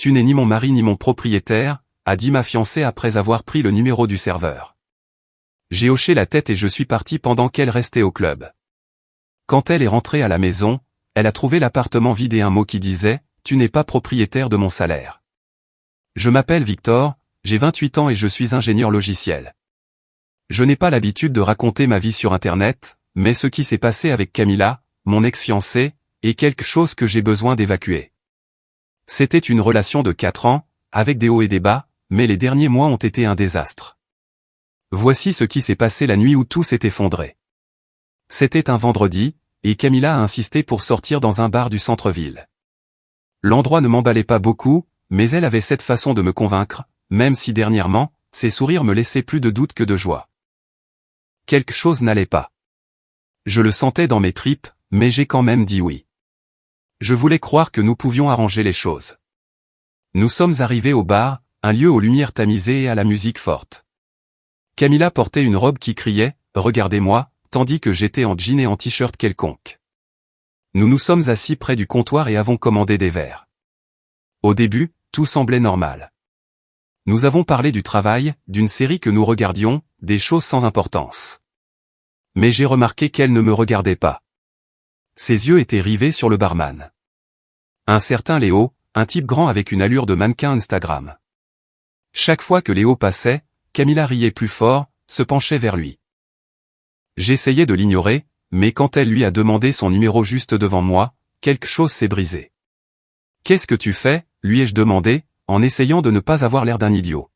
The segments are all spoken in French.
Tu n'es ni mon mari ni mon propriétaire, a dit ma fiancée après avoir pris le numéro du serveur. J'ai hoché la tête et je suis parti pendant qu'elle restait au club. Quand elle est rentrée à la maison, elle a trouvé l'appartement vide et un mot qui disait « Tu n'es pas propriétaire de mon salaire ». Je m'appelle Victor, j'ai 28 ans et je suis ingénieur logiciel. Je n'ai pas l'habitude de raconter ma vie sur Internet, mais ce qui s'est passé avec Camilla, mon ex-fiancée, est quelque chose que j'ai besoin d'évacuer. C'était une relation de 4 ans, avec des hauts et des bas, mais les derniers mois ont été un désastre. Voici ce qui s'est passé la nuit où tout s'est effondré. C'était un vendredi, et Camilla a insisté pour sortir dans un bar du centre-ville. L'endroit ne m'emballait pas beaucoup, mais elle avait cette façon de me convaincre, même si dernièrement, ses sourires me laissaient plus de doute que de joie. Quelque chose n'allait pas. Je le sentais dans mes tripes, mais j'ai quand même dit oui. Je voulais croire que nous pouvions arranger les choses. Nous sommes arrivés au bar, un lieu aux lumières tamisées et à la musique forte. Camilla portait une robe qui criait « Regardez-moi », tandis que j'étais en jean et en t-shirt quelconque. Nous nous sommes assis près du comptoir et avons commandé des verres. Au début, tout semblait normal. Nous avons parlé du travail, d'une série que nous regardions, des choses sans importance. Mais j'ai remarqué qu'elle ne me regardait pas. Ses yeux étaient rivés sur le barman. Un certain Léo, un type grand avec une allure de mannequin Instagram. Chaque fois que Léo passait, Camilla riait plus fort, se penchait vers lui. J'essayais de l'ignorer, mais quand elle lui a demandé son numéro juste devant moi, quelque chose s'est brisé. « Qu'est-ce que tu fais ?» lui ai-je demandé, en essayant de ne pas avoir l'air d'un idiot.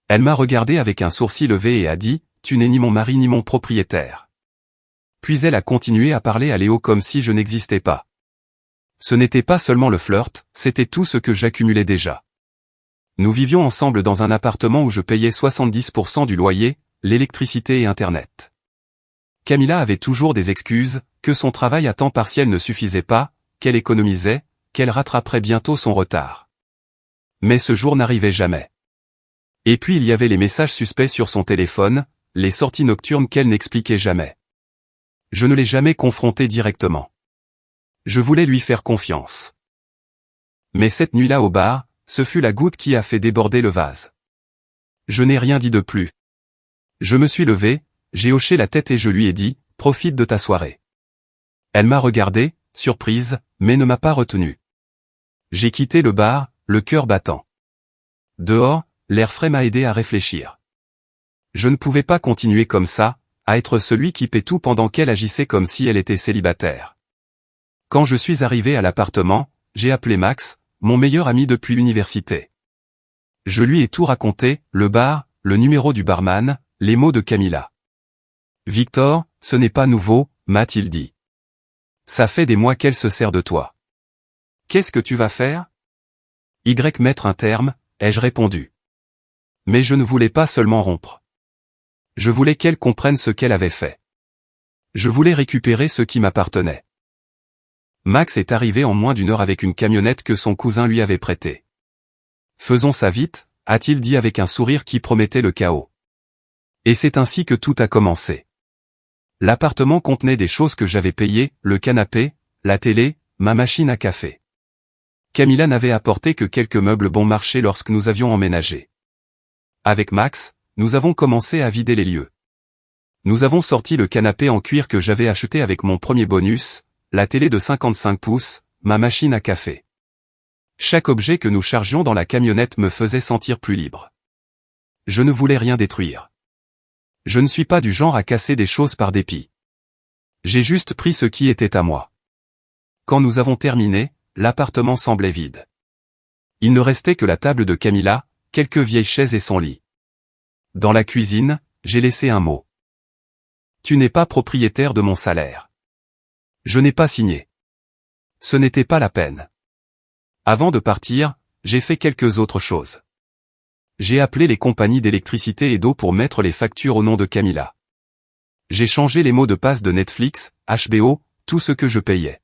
Elle m'a regardé avec un sourcil levé et a dit « Tu n'es ni mon mari ni mon propriétaire ». Puis elle a continué à parler à Léo comme si je n'existais pas. Ce n'était pas seulement le flirt, c'était tout ce que j'accumulais déjà. Nous vivions ensemble dans un appartement où je payais 70% du loyer, l'électricité et Internet. Camilla avait toujours des excuses, que son travail à temps partiel ne suffisait pas, qu'elle économisait, qu'elle rattraperait bientôt son retard. Mais ce jour n'arrivait jamais. Et puis il y avait les messages suspects sur son téléphone, les sorties nocturnes qu'elle n'expliquait jamais. Je ne l'ai jamais confrontée directement. Je voulais lui faire confiance. Mais cette nuit-là au bar, ce fut la goutte qui a fait déborder le vase. Je n'ai rien dit de plus. Je me suis levé, j'ai hoché la tête et je lui ai dit « Profite de ta soirée ». Elle m'a regardé, surprise, mais ne m'a pas retenu. J'ai quitté le bar, le cœur battant. Dehors, l'air frais m'a aidé à réfléchir. Je ne pouvais pas continuer comme ça, à être celui qui paie tout pendant qu'elle agissait comme si elle était célibataire. Quand je suis arrivé à l'appartement, j'ai appelé Max, mon meilleur ami depuis l'université. Je lui ai tout raconté, le bar, le numéro du barman, les mots de Camilla. « Victor, ce n'est pas nouveau », m'a-t-il dit. « Ça fait des mois qu'elle se sert de toi. Qu'est-ce que tu vas faire ? » Mettre un terme, ai-je répondu. Mais je ne voulais pas seulement rompre. Je voulais qu'elle comprenne ce qu'elle avait fait. Je voulais récupérer ce qui m'appartenait. Max est arrivé en moins d'1 heure avec une camionnette que son cousin lui avait prêtée. « Faisons ça vite », a-t-il dit avec un sourire qui promettait le chaos. Et c'est ainsi que tout a commencé. L'appartement contenait des choses que j'avais payées, le canapé, la télé, ma machine à café. Camilla n'avait apporté que quelques meubles bon marché lorsque nous avions emménagé. Avec Max, nous avons commencé à vider les lieux. Nous avons sorti le canapé en cuir que j'avais acheté avec mon premier bonus, la télé de 55 pouces, ma machine à café. Chaque objet que nous chargions dans la camionnette me faisait sentir plus libre. Je ne voulais rien détruire. Je ne suis pas du genre à casser des choses par dépit. J'ai juste pris ce qui était à moi. Quand nous avons terminé, l'appartement semblait vide. Il ne restait que la table de Camilla, quelques vieilles chaises et son lit. Dans la cuisine, j'ai laissé un mot. « Tu n'es pas propriétaire de mon salaire. » Je n'ai pas signé. Ce n'était pas la peine. Avant de partir, j'ai fait quelques autres choses. J'ai appelé les compagnies d'électricité et d'eau pour mettre les factures au nom de Camilla. J'ai changé les mots de passe de Netflix, HBO, tout ce que je payais.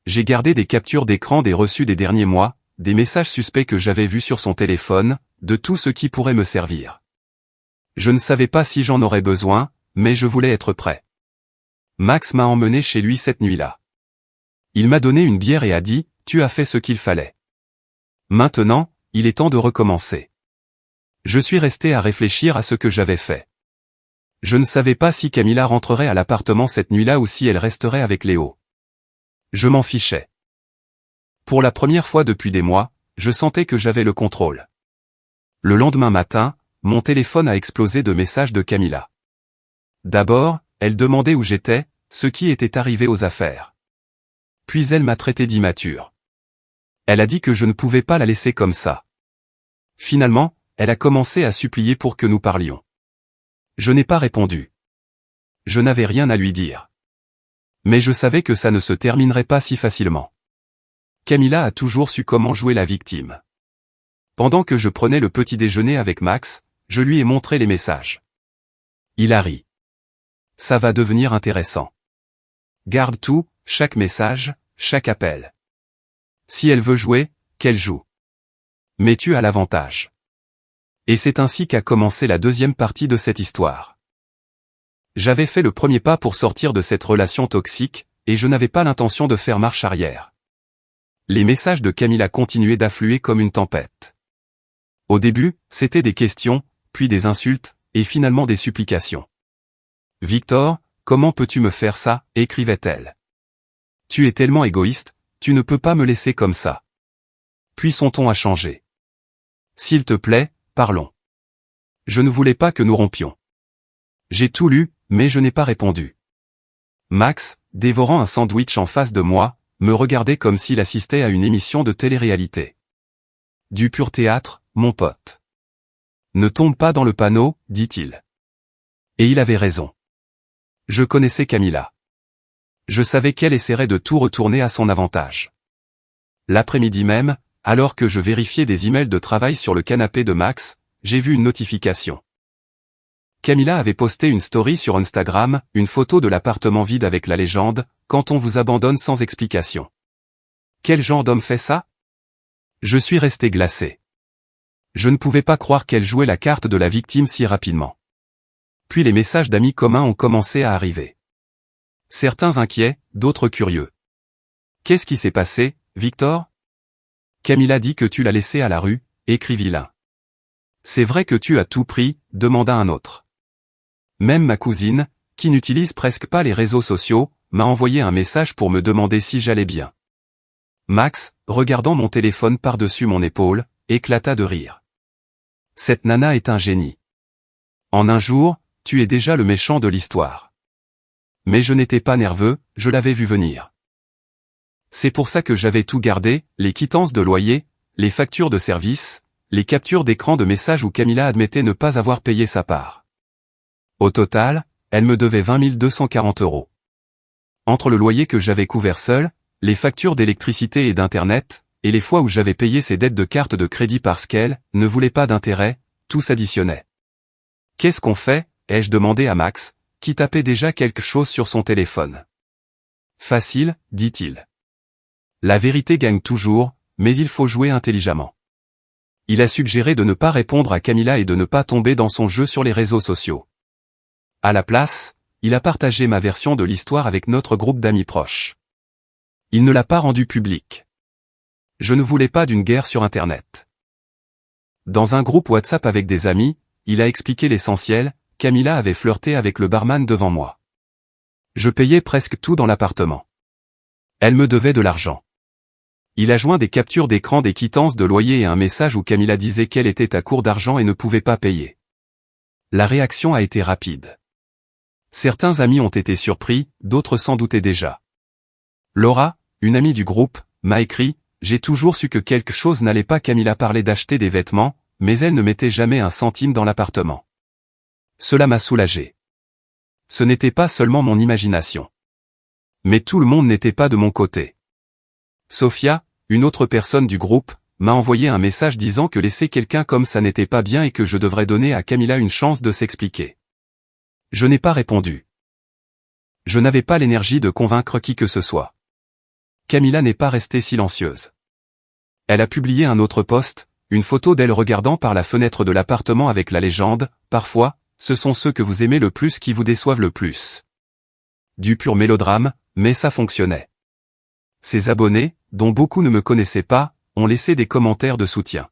J'ai gardé des captures d'écran des reçus des derniers mois, des messages suspects que j'avais vus sur son téléphone, de tout ce qui pourrait me servir. Je ne savais pas si j'en aurais besoin, mais je voulais être prêt. Max m'a emmené chez lui cette nuit-là. Il m'a donné une bière et a dit « Tu as fait ce qu'il fallait. Maintenant, il est temps de recommencer. Je suis resté à réfléchir à ce que j'avais fait. Je ne savais pas si Camilla rentrerait à l'appartement cette nuit-là ou si elle resterait avec Léo. Je m'en fichais. Pour la première fois depuis des mois, je sentais que j'avais le contrôle. Le lendemain matin, mon téléphone a explosé de messages de Camilla. D'abord, elle demandait où j'étais, ce qui était arrivé aux affaires. Puis elle m'a traité d'immature. Elle a dit que je ne pouvais pas la laisser comme ça. Finalement, elle a commencé à supplier pour que nous parlions. Je n'ai pas répondu. Je n'avais rien à lui dire. Mais je savais que ça ne se terminerait pas si facilement. Camilla a toujours su comment jouer la victime. Pendant que je prenais le petit déjeuner avec Max, je lui ai montré les messages. Il a ri. Ça va devenir intéressant. Garde tout, chaque message, chaque appel. Si elle veut jouer, qu'elle joue. Mais tu as l'avantage. Et c'est ainsi qu'a commencé la deuxième partie de cette histoire. J'avais fait le premier pas pour sortir de cette relation toxique, et je n'avais pas l'intention de faire marche arrière. Les messages de Camilla continuaient d'affluer comme une tempête. Au début, c'était des questions, puis des insultes, et finalement des supplications. « Victor, comment peux-tu me faire ça ?» écrivait-elle. « Tu es tellement égoïste, tu ne peux pas me laisser comme ça. » Puis son ton a changé. « S'il te plaît, parlons. » Je ne voulais pas que nous rompions. J'ai tout lu, mais je n'ai pas répondu. Max, dévorant un sandwich en face de moi, me regardait comme s'il assistait à une émission de télé-réalité. Du pur théâtre, mon pote. Ne tombe pas dans le panneau, dit-il. Et il avait raison. Je connaissais Camilla. Je savais qu'elle essaierait de tout retourner à son avantage. L'après-midi même, alors que je vérifiais des emails de travail sur le canapé de Max, j'ai vu une notification. Camilla avait posté une story sur Instagram, une photo de l'appartement vide avec la légende « Quand on vous abandonne sans explication ». Quel genre d'homme fait ça? Je suis resté glacé. Je ne pouvais pas croire qu'elle jouait la carte de la victime si rapidement. Puis les messages d'amis communs ont commencé à arriver. Certains inquiets, d'autres curieux. Qu'est-ce qui s'est passé, Victor? Camilla dit que tu l'as laissé à la rue, écrivit l'un. C'est vrai que tu as tout pris, demanda un autre. Même ma cousine, qui n'utilise presque pas les réseaux sociaux, m'a envoyé un message pour me demander si j'allais bien. Max, regardant mon téléphone par-dessus mon épaule, éclata de rire. Cette nana est un génie. En un jour, tu es déjà le méchant de l'histoire. Mais je n'étais pas nerveux, je l'avais vu venir. C'est pour ça que j'avais tout gardé, les quittances de loyer, les factures de service, les captures d'écran de messages où Camilla admettait ne pas avoir payé sa part. Au total, elle me devait 20 240 €. Entre le loyer que j'avais couvert seul, les factures d'électricité et d'internet, et les fois où j'avais payé ses dettes de carte de crédit parce qu'elle ne voulait pas d'intérêt, tout s'additionnait. Qu'est-ce qu'on fait? Ai-je demandé à Max, qui tapait déjà quelque chose sur son téléphone. Facile, dit-il. La vérité gagne toujours, mais il faut jouer intelligemment. Il a suggéré de ne pas répondre à Camilla et de ne pas tomber dans son jeu sur les réseaux sociaux. À la place, il a partagé ma version de l'histoire avec notre groupe d'amis proches. Il ne l'a pas rendu public. Je ne voulais pas d'une guerre sur Internet. Dans un groupe WhatsApp avec des amis, il a expliqué l'essentiel, Camilla avait flirté avec le barman devant moi. Je payais presque tout dans l'appartement. Elle me devait de l'argent. Il a joint des captures d'écran des quittances de loyer et un message où Camilla disait qu'elle était à court d'argent et ne pouvait pas payer. La réaction a été rapide. Certains amis ont été surpris, d'autres s'en doutaient déjà. Laura, une amie du groupe, m'a écrit « J'ai toujours su que quelque chose n'allait pas ». Camilla parlait d'acheter des vêtements, mais elle ne mettait jamais un centime dans l'appartement. Cela m'a soulagé. Ce n'était pas seulement mon imagination. Mais tout le monde n'était pas de mon côté. Sophia, une autre personne du groupe, m'a envoyé un message disant que laisser quelqu'un comme ça n'était pas bien et que je devrais donner à Camilla une chance de s'expliquer. Je n'ai pas répondu. Je n'avais pas l'énergie de convaincre qui que ce soit. Camilla n'est pas restée silencieuse. Elle a publié un autre post, une photo d'elle regardant par la fenêtre de l'appartement avec la légende « Parfois, ce sont ceux que vous aimez le plus qui vous déçoivent le plus ». Du pur mélodrame, mais ça fonctionnait. Ses abonnés, dont beaucoup ne me connaissaient pas, ont laissé des commentaires de soutien.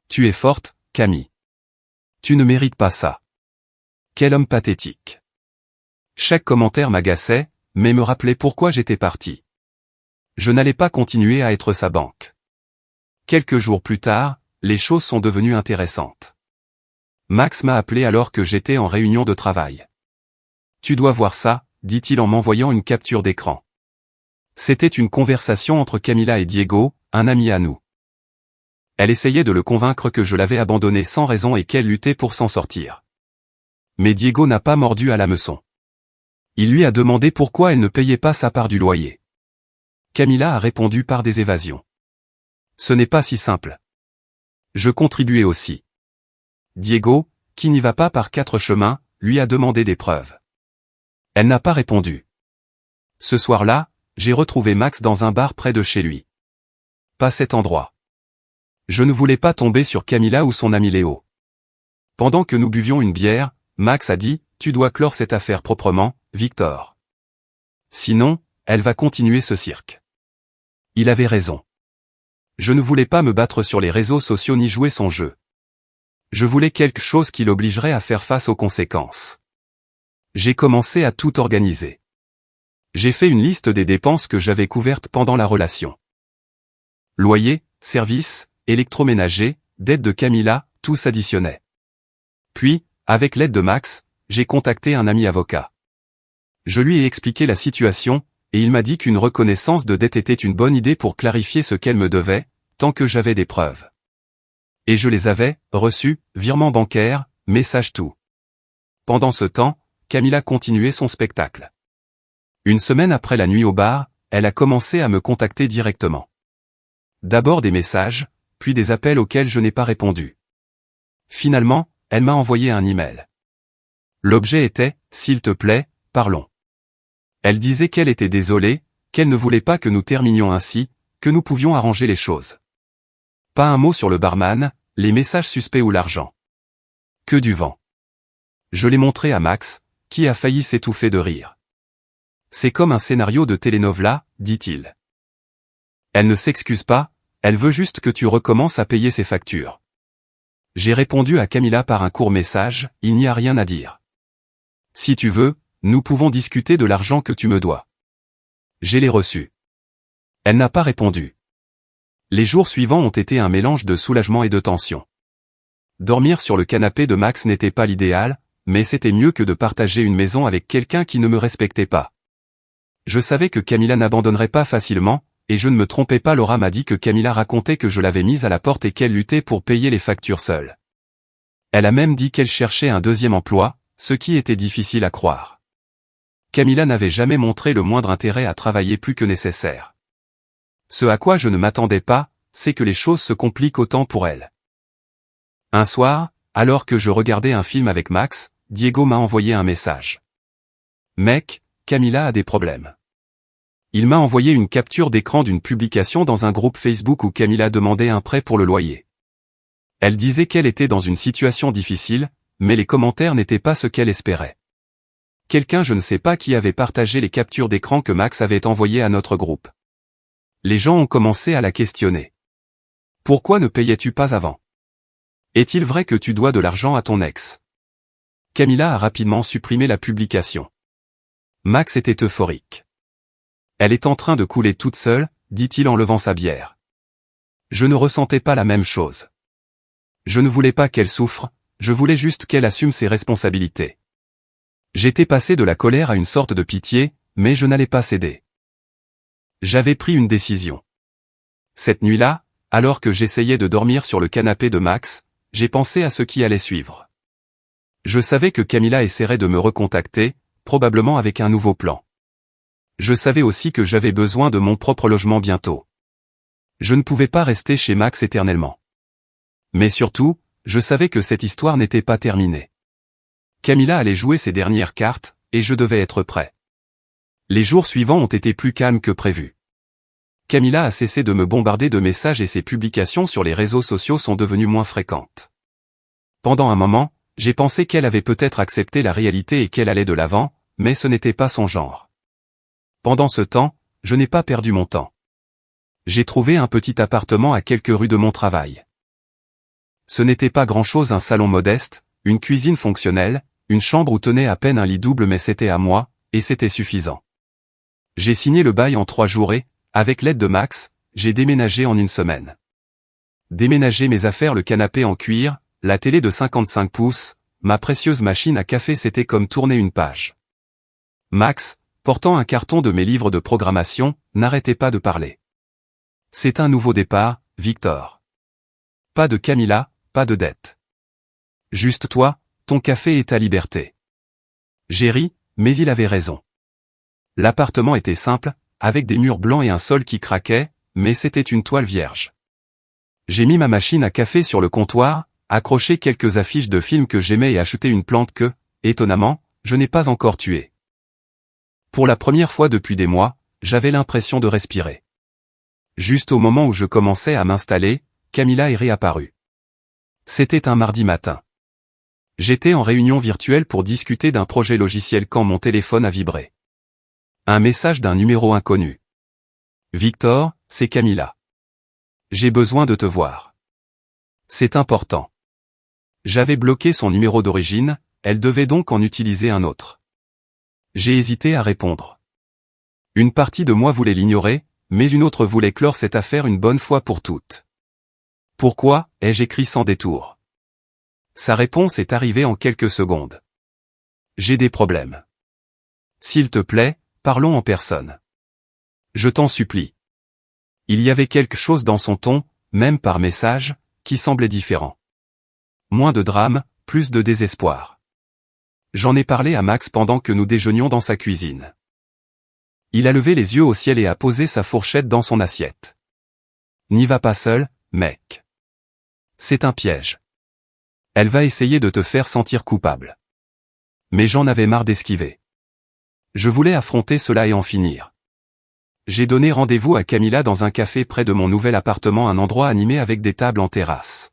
Tu es forte, Camille. Tu ne mérites pas ça. Quel homme pathétique. Chaque commentaire m'agaçait, mais me rappelait pourquoi j'étais parti. Je n'allais pas continuer à être sa banque. Quelques jours plus tard, les choses sont devenues intéressantes. Max m'a appelé alors que j'étais en réunion de travail. Tu dois voir ça, dit-il en m'envoyant une capture d'écran. C'était une conversation entre Camila et Diego, un ami à nous. Elle essayait de le convaincre que je l'avais abandonné sans raison et qu'elle luttait pour s'en sortir. Mais Diego n'a pas mordu à l'hameçon. Il lui a demandé pourquoi elle ne payait pas sa part du loyer. Camila a répondu par des évasions. Ce n'est pas si simple. Je contribuais aussi. Diego, qui n'y va pas par 4 chemins, lui a demandé des preuves. Elle n'a pas répondu. Ce soir-là, j'ai retrouvé Max dans un bar près de chez lui. Pas cet endroit. Je ne voulais pas tomber sur Camila ou son ami Léo. Pendant que nous buvions une bière, Max a dit « Tu dois clore cette affaire proprement, Victor. Sinon, elle va continuer ce cirque. » Il avait raison. Je ne voulais pas me battre sur les réseaux sociaux ni jouer son jeu. Je voulais quelque chose qui l'obligerait à faire face aux conséquences. J'ai commencé à tout organiser. J'ai fait une liste des dépenses que j'avais couvertes pendant la relation. Loyer, services, électroménager, dette de Camila, tout s'additionnait. Puis, avec l'aide de Max, j'ai contacté un ami avocat. Je lui ai expliqué la situation, et il m'a dit qu'une reconnaissance de dette était une bonne idée pour clarifier ce qu'elle me devait, tant que j'avais des preuves. Et je les avais, reçus, virement bancaire, message tout. Pendant ce temps, Camila continuait son spectacle. Une semaine après la nuit au bar, elle a commencé à me contacter directement. D'abord des messages, puis des appels auxquels je n'ai pas répondu. Finalement, elle m'a envoyé un email. L'objet était « S'il te plaît, parlons ». Elle disait qu'elle était désolée, qu'elle ne voulait pas que nous terminions ainsi, que nous pouvions arranger les choses. Pas un mot sur le barman, les messages suspects ou l'argent. Que du vent. Je l'ai montré à Max, qui a failli s'étouffer de rire. C'est comme un scénario de telenovela, dit-il. Elle ne s'excuse pas, elle veut juste que tu recommences à payer ses factures. J'ai répondu à Camila par un court message, il n'y a rien à dire. Si tu veux, nous pouvons discuter de l'argent que tu me dois. Je l'ai reçu. Elle n'a pas répondu. Les jours suivants ont été un mélange de soulagement et de tension. Dormir sur le canapé de Max n'était pas l'idéal, mais c'était mieux que de partager une maison avec quelqu'un qui ne me respectait pas. Je savais que Camila n'abandonnerait pas facilement, et je ne me trompais pas. Laura m'a dit que Camila racontait que je l'avais mise à la porte et qu'elle luttait pour payer les factures seule. Elle a même dit qu'elle cherchait un deuxième emploi, ce qui était difficile à croire. Camila n'avait jamais montré le moindre intérêt à travailler plus que nécessaire. Ce à quoi je ne m'attendais pas, c'est que les choses se compliquent autant pour elle. Un soir, alors que je regardais un film avec Max, Diego m'a envoyé un message. « Mec, Camila a des problèmes. » Il m'a envoyé une capture d'écran d'une publication dans un groupe Facebook où Camila demandait un prêt pour le loyer. Elle disait qu'elle était dans une situation difficile, mais les commentaires n'étaient pas ce qu'elle espérait. Quelqu'un je ne sais pas qui avait partagé les captures d'écran que Max avait envoyées à notre groupe. Les gens ont commencé à la questionner. Pourquoi ne payais-tu pas avant? Est-il vrai que tu dois de l'argent à ton ex? Camila a rapidement supprimé la publication. Max était euphorique. Elle est en train de couler toute seule, dit-il en levant sa bière. Je ne ressentais pas la même chose. Je ne voulais pas qu'elle souffre, je voulais juste qu'elle assume ses responsabilités. J'étais passé de la colère à une sorte de pitié, mais je n'allais pas céder. J'avais pris une décision. Cette nuit-là, alors que j'essayais de dormir sur le canapé de Max, j'ai pensé à ce qui allait suivre. Je savais que Camila essaierait de me recontacter, probablement avec un nouveau plan. Je savais aussi que j'avais besoin de mon propre logement bientôt. Je ne pouvais pas rester chez Max éternellement. Mais surtout, je savais que cette histoire n'était pas terminée. Camila allait jouer ses dernières cartes, et je devais être prêt. Les jours suivants ont été plus calmes que prévu. Camila a cessé de me bombarder de messages et ses publications sur les réseaux sociaux sont devenues moins fréquentes. Pendant un moment, j'ai pensé qu'elle avait peut-être accepté la réalité et qu'elle allait de l'avant, mais ce n'était pas son genre. Pendant ce temps, je n'ai pas perdu mon temps. J'ai trouvé un petit appartement à quelques rues de mon travail. Ce n'était pas grand-chose, un salon modeste, une cuisine fonctionnelle, une chambre où tenait à peine un lit double, mais c'était à moi, et c'était suffisant. J'ai signé le bail en 3 jours et, avec l'aide de Max, j'ai déménagé en 1 semaine. Déménager mes affaires, le canapé en cuir, la télé de 55 pouces, ma précieuse machine à café, c'était comme tourner une page. Max, portant un carton de mes livres de programmation, n'arrêtait pas de parler. C'est un nouveau départ, Victor. Pas de Camilla, pas de dette. Juste toi, ton café et ta liberté. J'ai ri, mais il avait raison. L'appartement était simple, avec des murs blancs et un sol qui craquait, mais c'était une toile vierge. J'ai mis ma machine à café sur le comptoir, accroché quelques affiches de films que j'aimais et acheté une plante que, étonnamment, je n'ai pas encore tuée. Pour la première fois depuis des mois, j'avais l'impression de respirer. Juste au moment où je commençais à m'installer, Camilla est réapparue. C'était un mardi matin. J'étais en réunion virtuelle pour discuter d'un projet logiciel quand mon téléphone a vibré. Un message d'un numéro inconnu. Victor, c'est Camilla. J'ai besoin de te voir. C'est important. J'avais bloqué son numéro d'origine, elle devait donc en utiliser un autre. J'ai hésité à répondre. Une partie de moi voulait l'ignorer, mais une autre voulait clore cette affaire une bonne fois pour toutes. Pourquoi, ai-je écrit sans détour. Sa réponse est arrivée en quelques secondes. J'ai des problèmes. S'il te plaît, parlons en personne. Je t'en supplie. Il y avait quelque chose dans son ton, même par message, qui semblait différent. Moins de drame, plus de désespoir. J'en ai parlé à Max pendant que nous déjeunions dans sa cuisine. Il a levé les yeux au ciel et a posé sa fourchette dans son assiette. N'y va pas seul, mec. C'est un piège. Elle va essayer de te faire sentir coupable. Mais j'en avais marre d'esquiver. Je voulais affronter cela et en finir. J'ai donné rendez-vous à Camilla dans un café près de mon nouvel appartement, un endroit animé avec des tables en terrasse.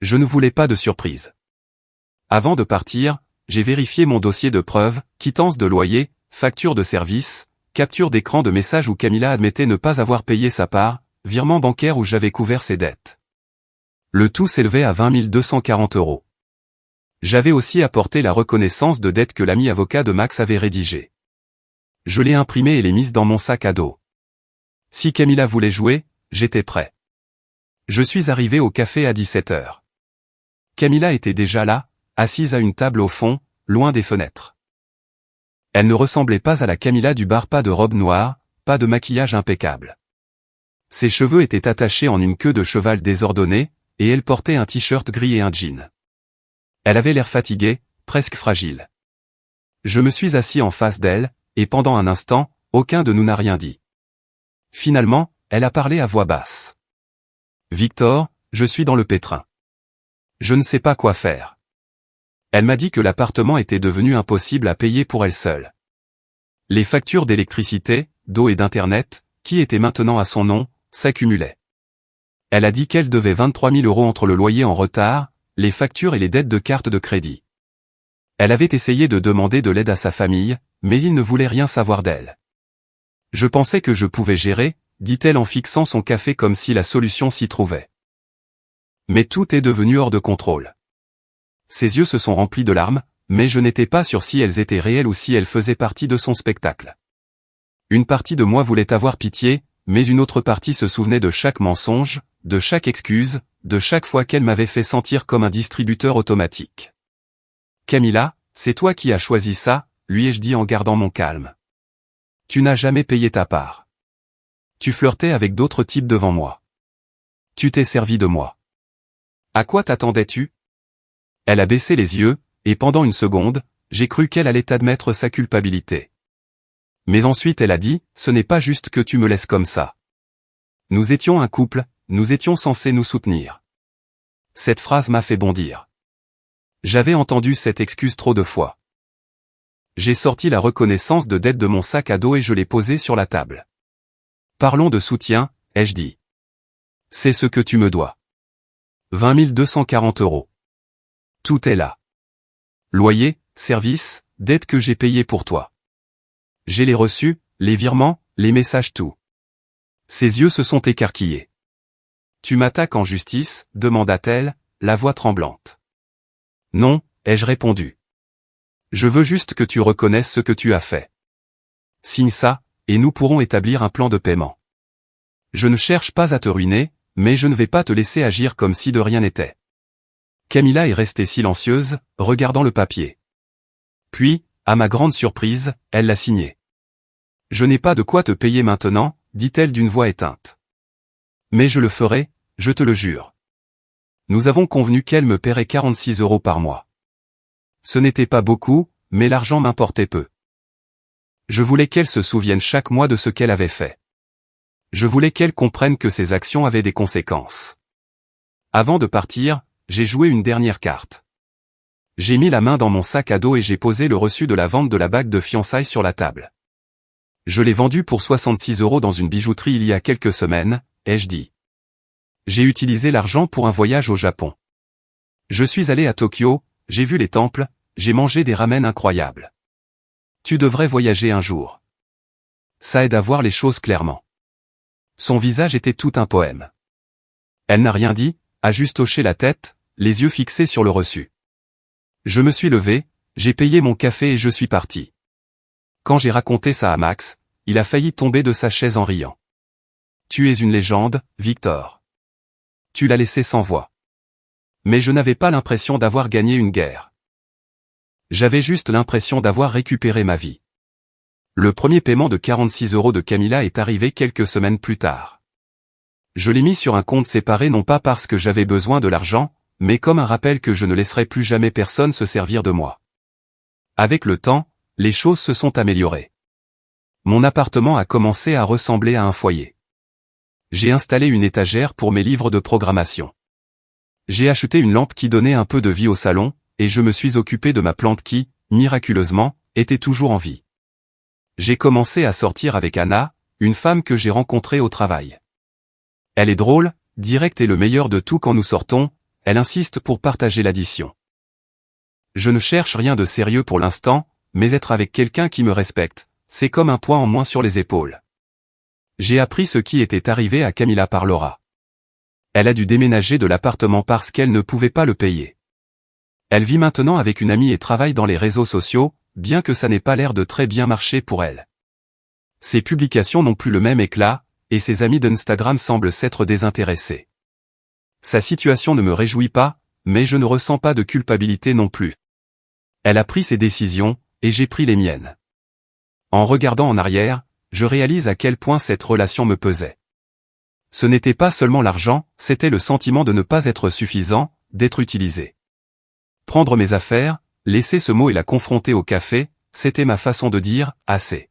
Je ne voulais pas de surprise. Avant de partir, j'ai vérifié mon dossier de preuves, quittance de loyer, facture de service, capture d'écran de message où Camilla admettait ne pas avoir payé sa part, virement bancaire où j'avais couvert ses dettes. Le tout s'élevait à 20 240 €. J'avais aussi apporté la reconnaissance de dette que l'ami avocat de Max avait rédigée. Je l'ai imprimée et l'ai mise dans mon sac à dos. Si Camilla voulait jouer, j'étais prêt. Je suis arrivé au café à 17 h. Camilla était déjà là, assise à une table au fond, loin des fenêtres. Elle ne ressemblait pas à la Camilla du bar, pas de robe noire, pas de maquillage impeccable. Ses cheveux étaient attachés en une queue de cheval désordonnée, et elle portait un t-shirt gris et un jean. Elle avait l'air fatiguée, presque fragile. Je me suis assis en face d'elle, et pendant un instant, aucun de nous n'a rien dit. Finalement, elle a parlé à voix basse. Victor, je suis dans le pétrin. Je ne sais pas quoi faire. Elle m'a dit que l'appartement était devenu impossible à payer pour elle seule. Les factures d'électricité, d'eau et d'internet, qui étaient maintenant à son nom, s'accumulaient. Elle a dit qu'elle devait 23 000 € entre le loyer en retard, les factures et les dettes de carte de crédit. Elle avait essayé de demander de l'aide à sa famille, mais il ne voulait rien savoir d'elle. Je pensais que je pouvais gérer, dit-elle en fixant son café comme si la solution s'y trouvait. Mais tout est devenu hors de contrôle. Ses yeux se sont remplis de larmes, mais je n'étais pas sûr si elles étaient réelles ou si elles faisaient partie de son spectacle. Une partie de moi voulait avoir pitié, mais une autre partie se souvenait de chaque mensonge, de chaque excuse, de chaque fois qu'elle m'avait fait sentir comme un distributeur automatique. Camilla, c'est toi qui as choisi ça, lui ai-je dit en gardant mon calme. Tu n'as jamais payé ta part. Tu flirtais avec d'autres types devant moi. Tu t'es servi de moi. À quoi t'attendais-tu? Elle a baissé les yeux, et pendant une seconde, j'ai cru qu'elle allait admettre sa culpabilité. Mais ensuite elle a dit, ce n'est pas juste que tu me laisses comme ça. Nous étions un couple, nous étions censés nous soutenir. Cette phrase m'a fait bondir. J'avais entendu cette excuse trop de fois. J'ai sorti la reconnaissance de dette de mon sac à dos et je l'ai posée sur la table. Parlons de soutien, ai-je dit. C'est ce que tu me dois. 20 240 €. Tout est là. Loyer, service, dette que j'ai payé pour toi. J'ai les reçus, les virements, les messages, tout. Ses yeux se sont écarquillés. Tu m'attaques en justice, demanda-t-elle, la voix tremblante. Non, ai-je répondu. Je veux juste que tu reconnaisses ce que tu as fait. Signe ça, et nous pourrons établir un plan de paiement. Je ne cherche pas à te ruiner, mais je ne vais pas te laisser agir comme si de rien n'était. Camilla est restée silencieuse, regardant le papier. Puis, à ma grande surprise, elle l'a signé. Je n'ai pas de quoi te payer maintenant, dit-elle d'une voix éteinte. Mais je le ferai, je te le jure. Nous avons convenu qu'elle me paierait 46 € par mois. Ce n'était pas beaucoup, mais l'argent m'importait peu. Je voulais qu'elle se souvienne chaque mois de ce qu'elle avait fait. Je voulais qu'elle comprenne que ses actions avaient des conséquences. Avant de partir, j'ai joué une dernière carte. J'ai mis la main dans mon sac à dos et j'ai posé le reçu de la vente de la bague de fiançailles sur la table. Je l'ai vendue pour 66 € dans une bijouterie il y a quelques semaines, ai-je dit. J'ai utilisé l'argent pour un voyage au Japon. Je suis allé à Tokyo, j'ai vu les temples, j'ai mangé des ramen incroyables. Tu devrais voyager un jour. Ça aide à voir les choses clairement. Son visage était tout un poème. Elle n'a rien dit, a juste hoché la tête, les yeux fixés sur le reçu. Je me suis levé, j'ai payé mon café et je suis parti. Quand j'ai raconté ça à Max, il a failli tomber de sa chaise en riant. Tu es une légende, Victor. Tu l'as laissé sans voix. Mais je n'avais pas l'impression d'avoir gagné une guerre. J'avais juste l'impression d'avoir récupéré ma vie. Le premier paiement de 46 € de Camilla est arrivé quelques semaines plus tard. Je l'ai mis sur un compte séparé non pas parce que j'avais besoin de l'argent, mais comme un rappel que je ne laisserai plus jamais personne se servir de moi. Avec le temps, les choses se sont améliorées. Mon appartement a commencé à ressembler à un foyer. J'ai installé une étagère pour mes livres de programmation. J'ai acheté une lampe qui donnait un peu de vie au salon, et je me suis occupé de ma plante qui, miraculeusement, était toujours en vie. J'ai commencé à sortir avec Anna, une femme que j'ai rencontrée au travail. Elle est drôle, directe et le meilleur de tout quand nous sortons, elle insiste pour partager l'addition. Je ne cherche rien de sérieux pour l'instant, mais être avec quelqu'un qui me respecte, c'est comme un poids en moins sur les épaules. J'ai appris ce qui était arrivé à Camilla par Laura. Elle a dû déménager de l'appartement parce qu'elle ne pouvait pas le payer. Elle vit maintenant avec une amie et travaille dans les réseaux sociaux, bien que ça n'ait pas l'air de très bien marcher pour elle. Ses publications n'ont plus le même éclat, et ses amis d'Instagram semblent s'être désintéressés. Sa situation ne me réjouit pas, mais je ne ressens pas de culpabilité non plus. Elle a pris ses décisions, et j'ai pris les miennes. En regardant en arrière, je réalise à quel point cette relation me pesait. Ce n'était pas seulement l'argent, c'était le sentiment de ne pas être suffisant, d'être utilisé. Prendre mes affaires, laisser ce mot et la confronter au café, c'était ma façon de dire « assez ».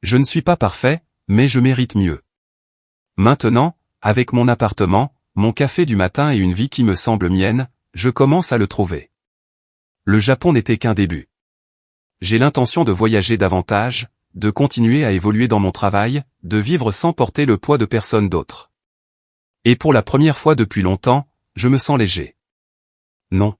Je ne suis pas parfait, mais je mérite mieux. Maintenant, avec mon appartement, mon café du matin et une vie qui me semble mienne, je commence à le trouver. Le Japon n'était qu'un début. J'ai l'intention de voyager davantage, de continuer à évoluer dans mon travail, de vivre sans porter le poids de personne d'autre. Et pour la première fois depuis longtemps, je me sens léger. Non.